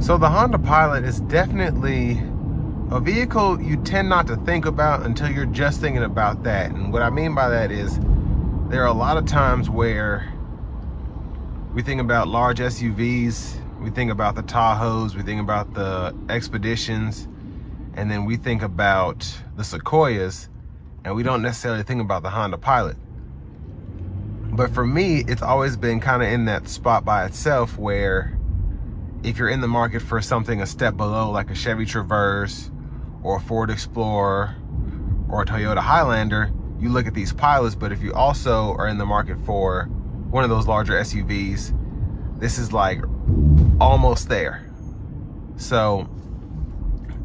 So the Honda Pilot is definitely a vehicle you tend not to think about until you're just thinking about that. And what I mean by that is there are a lot of times where we think about large SUVs, we think about the Tahoes, we think about the Expeditions, and then we think about the Sequoias, and we don't necessarily think about the Honda Pilot. But for me, it's always been kind of in that spot by itself where if you're in the market for something a step below, like a Chevy Traverse or a Ford Explorer or a Toyota Highlander, you look at these pilots. But if you also are in the market for one of those larger SUVs, this is like almost there. So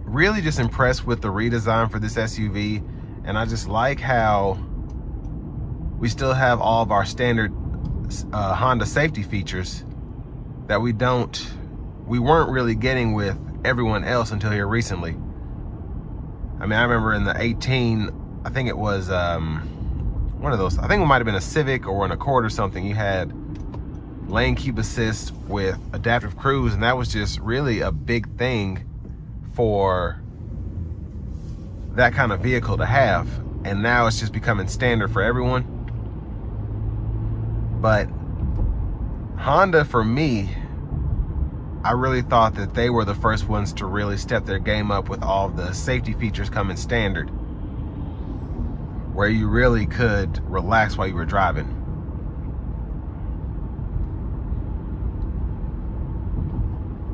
really just impressed with the redesign for this SUV. And I just like how we still have all of our standard Honda safety features that we weren't really getting with everyone else until here recently. I mean, I remember in the 18, I think it was one of those, I think it might have been a Civic or an Accord or something, you had lane keep assist with adaptive cruise, and that was just really a big thing for that kind of vehicle to have. And now it's just becoming standard for everyone. But Honda, for me, I really thought that they were the first ones to really step their game up with all the safety features coming standard, where you really could relax while you were driving.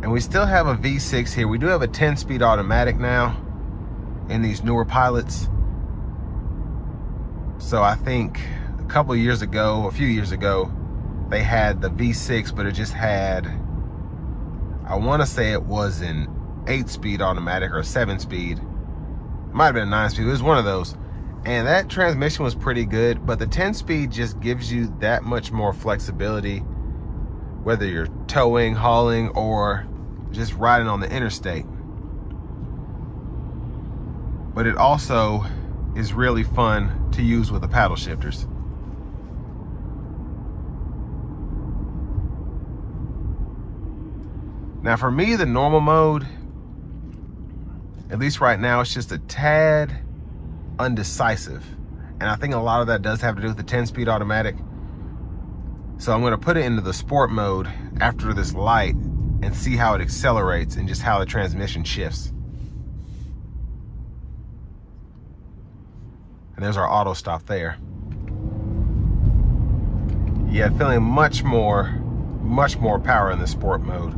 And we still have a V6 here. We do have a 10-speed automatic now in these newer Pilots. So I think a few years ago, they had the V6, but it just had, I want to say it was an 8-speed automatic or a 7-speed. It might have been a 9-speed. It was one of those. And that transmission was pretty good, but the 10-speed just gives you that much more flexibility, whether you're towing, hauling, or just riding on the interstate. But it also is really fun to use with the paddle shifters. Now for me, the normal mode, at least right now, it's just a tad undecisive. And I think a lot of that does have to do with the 10-speed automatic. So I'm gonna put it into the sport mode after this light and see how it accelerates and just how the transmission shifts. And there's our auto stop there. Yeah, feeling much more power in the sport mode.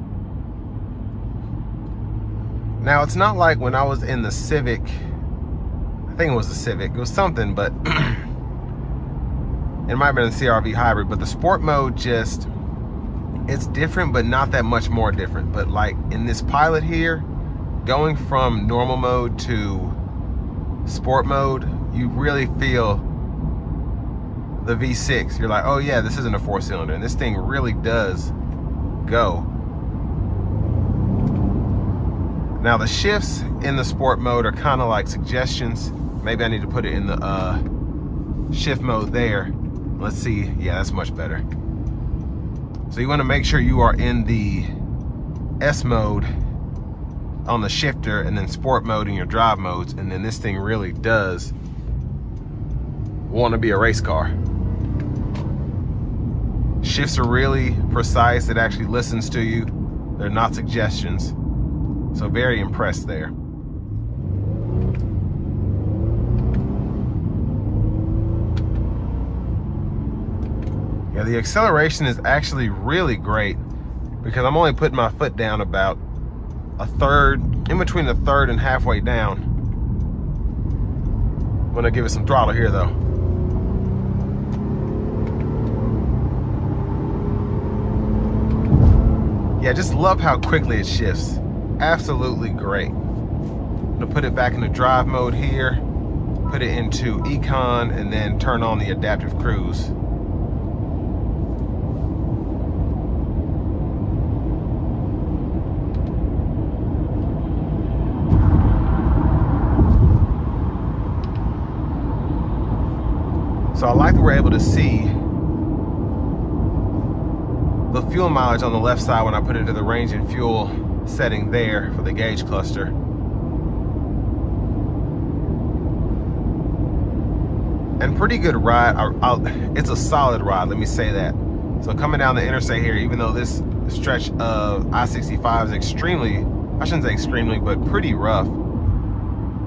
Now, it's not like when I was in the Civic, I think it was the Civic, it was something, but it might have been a CR-V hybrid, but the sport mode just, it's different, but not that much more different. But like in this Pilot here, going from normal mode to sport mode, you really feel the V6. You're like, oh yeah, this isn't a 4-cylinder, and this thing really does go. Now the shifts in the sport mode are kind of like suggestions. Maybe I need to put it in the shift mode there. Let's see. Yeah, that's much better. So you want to make sure you are in the S mode on the shifter, and then sport mode in your drive modes, and then this thing really does want to be a race car. Shifts are really precise. It actually listens to you. They're not suggestions. So very impressed there. Yeah, the acceleration is actually really great because I'm only putting my foot down about a third, in between a third and halfway down. I'm gonna give it some throttle here though. Yeah, just love how quickly it shifts. Absolutely great. I'm gonna put it back into drive mode here, put it into Econ, and then turn on the adaptive cruise. So I like that we're able to see the fuel mileage on the left side when I put it into the range and fuel setting there for the gauge cluster. And pretty good ride. It's a solid ride, let me say that. So coming down the interstate here, even though this stretch of I-65 is extremely, I shouldn't say extremely, but pretty rough,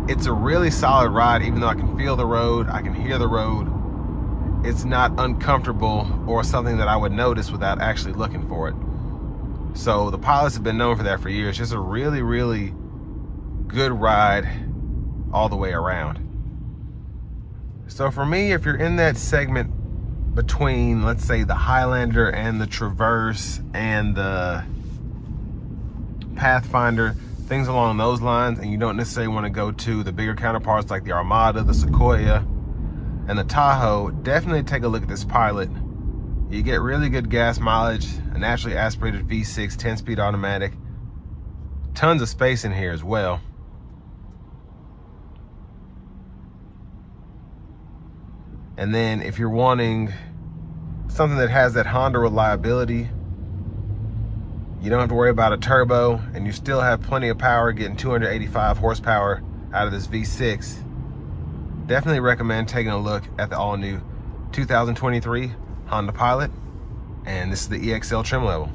it's a really solid ride. Even though I can feel the road, I can hear the road, it's not uncomfortable or something that I would notice without actually looking for it. So the pilots have been known for that for years. Just a really, really good ride all the way around. So for me, if you're in that segment between, let's say, the Highlander and the Traverse and the Pathfinder, things along those lines, and you don't necessarily want to go to the bigger counterparts like the Armada, the Sequoia, and the Tahoe, definitely take a look at this Pilot. You get really good gas mileage, a naturally aspirated V6 10-speed automatic, tons of space in here as well. And then if you're wanting something that has that Honda reliability, you don't have to worry about a turbo, and you still have plenty of power, getting 285 horsepower out of this V6. Definitely recommend taking a look at the all-new 2023 Honda Pilot, and this is the EXL trim level.